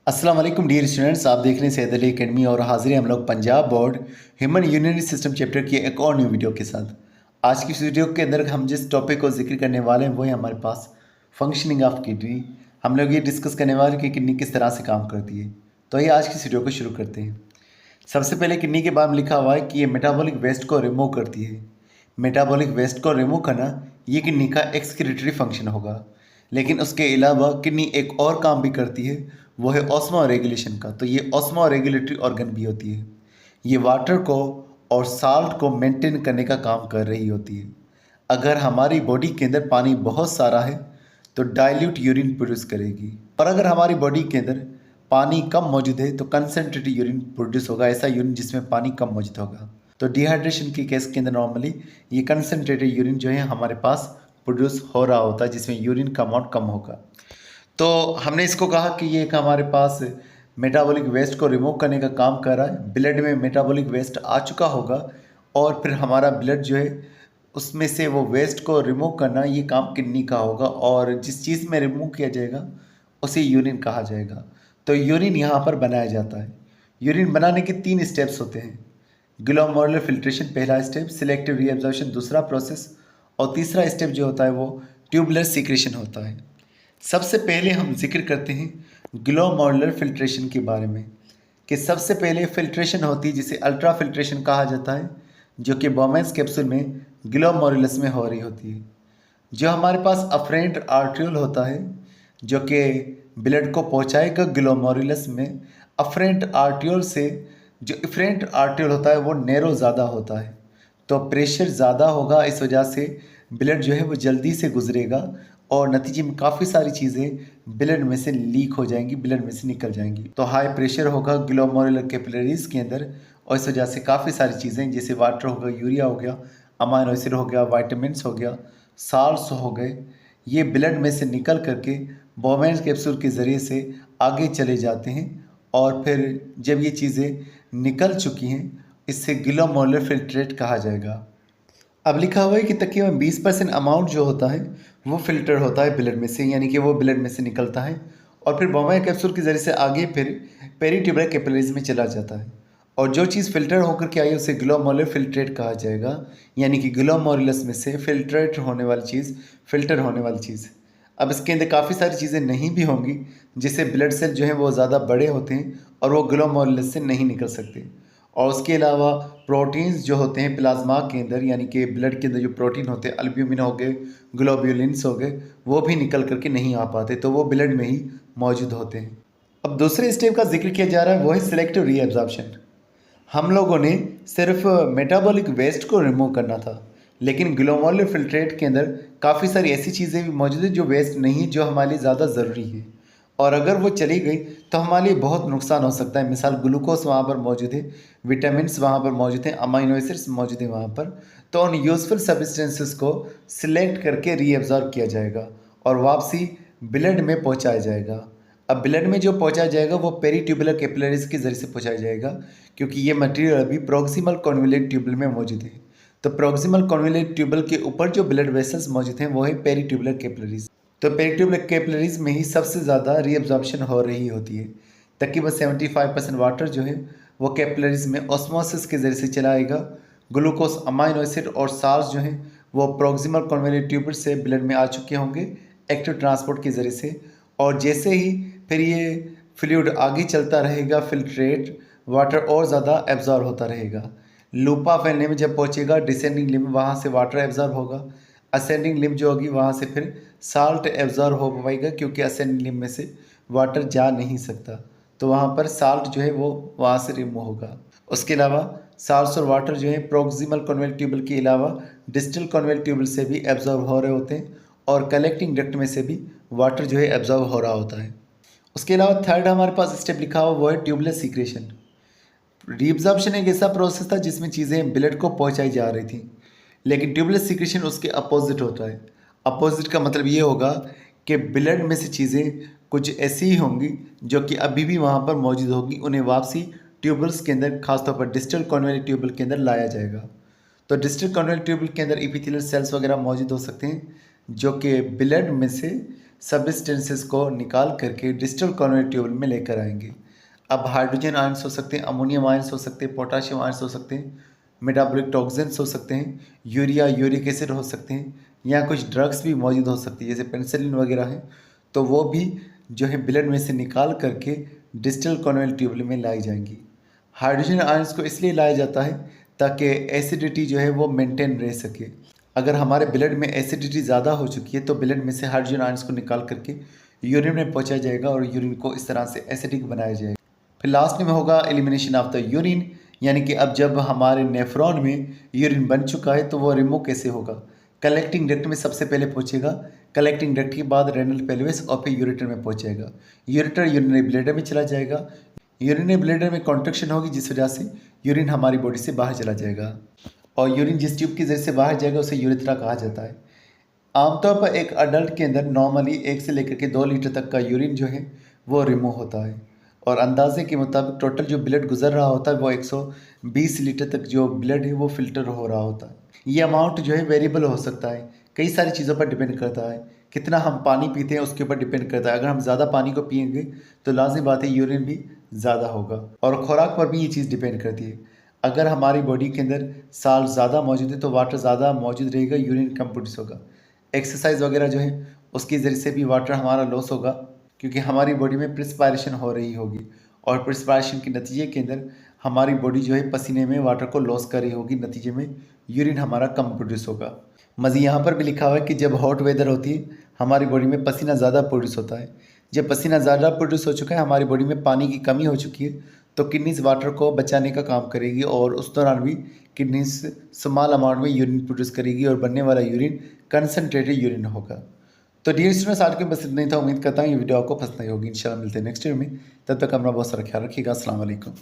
अस्सलाम वालेकुम dear students, आप देख रहे हैं सैयद अली एकेडमी और हाजिर हैं हम लोग Punjab board human urinary system chapter की एक और न्यू वीडियो के साथ। आज की इस वीडियो के अंदर हम जिस टॉपिक को जिक्र करने वाले हैं वो है हमारे पास फंक्शनिंग ऑफ किडनी। हम लोग ये डिस्कस करने वाले हैं कि किडनी किस तरह से काम करती है। तो ये आज की इस वीडियो को शुरू करते हैं। सबसे पहले किडनी के बारे में लिखा हुआ है कि ये मेटाबॉलिक वेस्ट को रिमूव करती है। मेटाबॉलिक वेस्ट को रिमूव करना ये किडनी का एक्सक्रीटरी फंक्शन होगा। लेकिन उसके अलावा किडनी एक और काम भी करती है, वो है ऑस्मो रेगुलेशन का। तो ये ऑस्मो रेगुलेटरी ऑर्गन भी होती है। ये वाटर को और साल्ट को मेंटेन करने का काम कर रही होती है। अगर हमारी बॉडी के अंदर पानी बहुत सारा है तो डाइल्यूट यूरिन प्रोड्यूस करेगी, और अगर हमारी बॉडी के अंदर पानी कम मौजूद है तो कंसनट्रेटेड यूरिन प्रोड्यूस होगा, ऐसा यूरिन जिसमें पानी कम मौजूद होगा। तो डिहाइड्रेशन के केस के अंदर नॉर्मली ये कंसनट्रेटेड यूरिन जो है हमारे पास प्रोड्यूस हो रहा होता है, जिसमें यूरिन का अमाउंट कम होगा। तो हमने इसको कहा कि ये एक हमारे पास मेटाबॉलिक वेस्ट को रिमूव करने का काम कर रहा है। ब्लड में मेटाबॉलिक वेस्ट आ चुका होगा और फिर हमारा ब्लड जो है उसमें से वो वेस्ट को रिमूव करना ये काम किडनी का होगा, और जिस चीज़ में रिमूव किया जाएगा उसे यूरिन कहा जाएगा। तो यूरिन यहाँ पर बनाया जाता है। यूरिन बनाने के 3 स्टेप्स होते हैं। ग्लोमेरुलर फिल्ट्रेशन पहला स्टेप, सिलेक्टिव रीअब्जॉर्प्शन दूसरा प्रोसेस, और तीसरा स्टेप जो होता है वो ट्यूबुलर सीक्रेशन होता है। सबसे पहले हम जिक्र करते हैं ग्लोमेरुलर फिल्ट्रेशन के बारे में, कि सबसे पहले फिल्ट्रेशन होती है जिसे अल्ट्रा फिल्ट्रेशन कहा जाता है, जो कि बोमेन्स कैप्सूल में ग्लोमेरुलस में हो रही होती है। जो हमारे पास अफरेंट आर्ट्रियोल होता है जो कि ब्लड को पहुंचाएगा ग्लोमेरुलस में। अफरेंट आर्ट्रियोल से जो इफरेंट आर्ट्रियोल होता है वो नैरो ज़्यादा होता है, तो प्रेशर ज़्यादा होगा, इस वजह से ब्लड जो है वो जल्दी से गुजरेगा और नतीजे में काफ़ी सारी चीज़ें ब्लड में से लीक हो जाएंगी, ब्लड में से निकल जाएंगी। तो हाई प्रेशर होगा ग्लोमेरुलर कैपिलरीज के अंदर, और इस वजह से काफ़ी सारी चीज़ें जैसे वाटर हो गया, यूरिया हो गया, अमाइनो एसिड हो गया, वाइटामिन्स हो गया, साल्ट्स हो गए, ये ब्लड में से निकल करके बोमेन्स कैप्सूल के ज़रिए से आगे चले जाते हैं। और फिर जब ये चीज़ें निकल चुकी हैं इससे ग्लोमेरुलर फिल्ट्रेट कहा जाएगा। अब लिखा हुआ है कि तकरीबन 20% अमाउंट जो होता है वो फिल्टर होता है ब्लड में से, यानी कि वो ब्लड में से निकलता है और फिर बोमेन कैप्सूल के ज़रिए से आगे फिर पेरीट्यूबुलर कैपिलरीज में चला जाता है। और जो चीज़ फिल्टर होकर के आई है उसे ग्लोमेरुलर फिल्ट्रेट कहा जाएगा, यानी कि ग्लोमेरुलस में से फिल्ट्रेट होने वाली चीज़, फिल्टर होने वाली चीज़। अब इसके अंदर काफ़ी सारी चीज़ें नहीं भी होंगी, जिससे ब्लड सेल जो है वो ज़्यादा बड़े होते हैं और वो ग्लोमेरुलस से नहीं निकल सकते। और उसके अलावा प्रोटीन्स जो होते हैं प्लाज्मा के अंदर, यानी कि ब्लड के अंदर जो प्रोटीन होते हैं, अल्ब्यूमिन हो गए, ग्लोब्यूलिन्स हो गए, वो भी निकल करके नहीं आ पाते, तो वो ब्लड में ही मौजूद होते हैं। अब दूसरे स्टेप का जिक्र किया जा रहा है वो है सिलेक्टिव रीअब्जॉर्प्शन। हम लोगों ने सिर्फ मेटाबॉलिक वेस्ट को रिमूव करना था, लेकिन ग्लोमेरुलर फिल्ट्रेट के अंदर काफ़ी सारी ऐसी चीज़ें भी मौजूद है जो वेस्ट नहीं है, जो हमारे लिए ज़्यादा ज़रूरी है, और अगर वो चली गई तो हमारे लिए बहुत नुकसान हो सकता है। मिसाल ग्लूकोज वहाँ पर मौजूद है, विटामिन्स वहाँ पर मौजूद हैं, अमाइनो एसिड्स मौजूद हैं वहाँ पर। तो उन यूज़फुल सब्सटेंसेस को सिलेक्ट करके रीअब्जॉर्ब किया जाएगा और वापसी ब्लड में पहुँचाया जाएगा। अब ब्लड में जो पहुँचाया जाएगा वो पेरीट्यूबुलर कैपिलरीज के ज़रिए से पहुँचाया जाएगा, क्योंकि ये मटेरियल अभी प्रोक्सिमल कॉन्वोल्यूट ट्यूबल में मौजूद है। तो प्रोक्सिमल कॉन्वोल्यूट ट्यूबल के ऊपर जो ब्लड वेसल्स मौजूद हैं वो है पेरीट्यूबुलर कैपिलरीज। तो पेरीट्यूबुलर कैपिलरीज में ही सबसे ज़्यादा रीअब्जॉर्प्शन हो रही होती है। तकरीबन 75% वाटर जो है वो कैपिलरीज में ऑस्मोसिस के ज़रिए से चलाएगा। ग्लूकोज, अमाइनो एसिड और साल्स जो हैं वो प्रोक्सिमल कॉन्वोल्यूट ट्यूबल से ब्लड में आ चुके होंगे एक्टिव ट्रांसपोर्ट के ज़रिए से, और जैसे ही फिर ये फ्लूइड आगे चलता रहेगा, फिल्ट्रेट वाटर और ज़्यादा एब्जॉर्ब होता रहेगा। लूपा फैलने में जब पहुँचेगा डिसेंडिंग लिम्ब, वहाँ से वाटर एब्जॉर्ब होगा। असेंडिंग लिम्ब जो होगी वहाँ से फिर साल्ट एब्जॉर्ब हो पाएगा, क्योंकि असेंडिंग लिम्ब में से वाटर जा नहीं सकता, तो वहाँ पर साल्ट जो है वो वहाँ से रिमूव होगा। उसके अलावा साल्ट्स और वाटर जो है प्रोक्सिमल कॉन्वोल्यूट ट्यूबल के अलावा डिस्टल कॉन्वोल्यूट ट्यूबल से भी एब्जॉर्ब हो रहे होते हैं, और कलेक्टिंग डक्ट में से भी वाटर जो है एब्जॉर्ब हो रहा होता है। उसके अलावा थर्ड हमारे पास स्टेप लिखा हुआ वो है ट्यूबुलर सीक्रेशन। रीअब्जॉर्प्शन एक ऐसा प्रोसेस था जिसमें चीज़ें ब्लड को पहुंचाई जा रही थी, लेकिन ट्यूबुलर सीक्रेशन उसके अपोजिट होता है। अपोजिट का मतलब ये होगा कि ब्लड में से चीज़ें कुछ ऐसी ही होंगी जो कि अभी भी वहाँ पर मौजूद होगी, उन्हें वापसी ट्यूबल्स के अंदर, खासतौर पर डिस्टल कॉन्वोल्यूट ट्यूबल के अंदर लाया जाएगा। तो डिस्टल कॉन्वोल्यूट ट्यूबल के अंदर एपिथेलियल सेल्स वगैरह मौजूद हो सकते हैं जो कि ब्लड में से सब्सटेंसेस को निकाल करके डिस्टल कॉन्वेयर ट्यूबल में लेकर आएंगे। अब हाइड्रोजन आयंस हो सकते हैं, अमोनियम आयंस हो सकते हैं, पोटाशियम आयंस हो सकते हैं, मेटाबॉलिक टॉक्सिन्स हो सकते हैं, यूरिया यूरिक एसिड हो सकते हैं, या कुछ ड्रग्स भी मौजूद हो सकती है जैसे पेनिसिलिन वगैरह है, तो वो भी जो है ब्लड में से निकाल करके डिस्टल कॉन्वेयर ट्यूबल में लाई जाएंगी। हाइड्रोजन आयंस को इसलिए लाया जाता है ताकि एसिडिटी जो है वो मेंटेन रह सके। अगर हमारे ब्लड में एसिडिटी ज़्यादा हो चुकी है तो ब्लड में से हाइड्रोजन आयंस को निकाल करके यूरिन में पहुंचाया जाएगा और यूरिन को इस तरह से एसिडिक बनाया जाएगा। फिर लास्ट में होगा एलिमिनेशन ऑफ द यूरिन, यानी कि अब जब हमारे नेफ्रॉन में यूरिन बन चुका है तो वो रिमूव कैसे होगा। कलेक्टिंग डक्ट में सबसे पहले पहुंचेगा, कलेक्टिंग डक्ट के बाद रेनल पेल्विस और फिर यूरेटर में पहुंचेगा। यूरेटर यूरिनरी ब्लैडर में चला जाएगा, यूरिनरी ब्लैडर में कॉन्ट्रैक्शन होगी जिस वजह से यूरिन हमारी बॉडी से बाहर चला जाएगा और यूरिन जिस ट्यूब के जरिए से बाहर जाएगा उसे यूरेथ्रा कहा जाता है। आमतौर पर एक अडल्ट के अंदर नॉर्मली 1 से लेकर के 2 लीटर तक का यूरिन जो है वो रिमूव होता है और अंदाजे के मुताबिक टोटल जो ब्लड गुजर रहा होता है वो 120 लीटर तक जो ब्लड है वो फिल्टर हो रहा होता है। ये अमाउंट जो है वेरिएबल हो सकता है, कई सारी चीज़ों पर डिपेंड करता है। कितना हम पानी पीते हैं उसके ऊपर डिपेंड करता है। अगर हम ज़्यादा पानी को पिएंगे तो लाजिम बात है यूरिन भी ज़्यादा होगा और खुराक पर भी ये चीज़ डिपेंड करती है। अगर हमारी बॉडी के अंदर साल्ट ज़्यादा मौजूद है तो वाटर ज़्यादा मौजूद रहेगा, यूरिन कम प्रोड्यूस होगा। एक्सरसाइज वगैरह जो है उसके ज़रिए से भी वाटर हमारा लॉस होगा क्योंकि हमारी बॉडी में प्रिस्पायरेशन हो रही होगी और प्रिस्पायरेशन के नतीजे के अंदर हमारी बॉडी जो है पसीने में वाटर को लॉस कर रही होगी, नतीजे में यूरिन हमारा कम प्रोड्यूस होगा। मज़ीद यहाँ पर भी लिखा हुआ है कि जब हॉट वेदर होती है हमारी बॉडी में पसीना ज़्यादा प्रोड्यूस होता है। जब पसीना ज़्यादा प्रोड्यूस हो चुका है, हमारी बॉडी में पानी की कमी हो चुकी है तो किडनीज वाटर को बचाने का काम करेगी और उस दौरान भी किडनीज स्मॉल अमाउंट में यूरिन प्रोड्यूस करेगी और बनने वाला यूरिन कंसनट्रेटेड यूरिन होगा। तो डियर स्टूडेंट्स, आज के बस इतना ही था। उम्मीद करता हूँ ये वीडियो आपको पसंद आई होगी। इंशाल्लाह मिलते हैं नेक्स्ट वीडियो में, तब तक अपना बहुत सारा ख्याल रखिएगा। अस्सलाम वालेकुम।